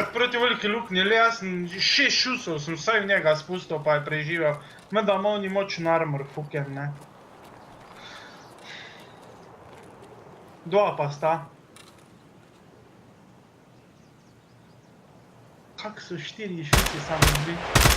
enkrat proti veliki luknji, le jaz sem 6 šusov, sem vsaj v njega spustil, pa je preživel. Meda ima oni močen armor, fuker, ne. Dva pa sta. Kak so 4 šuci samo bili?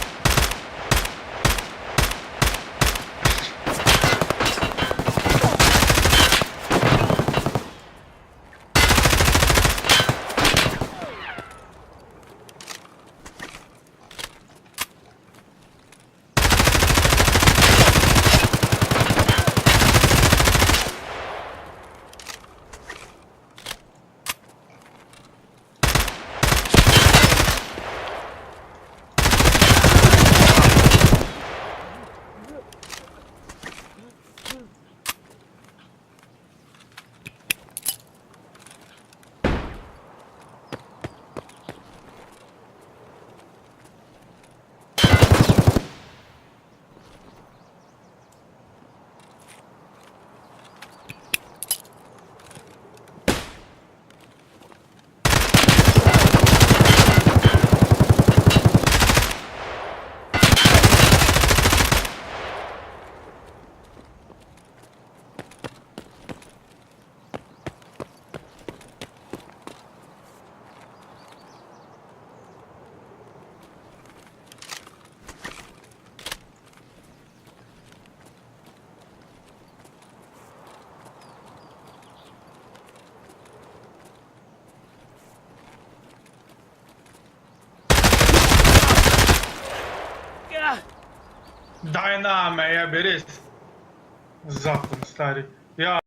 Daj name, jebi, res. Zakon, stari. Ja.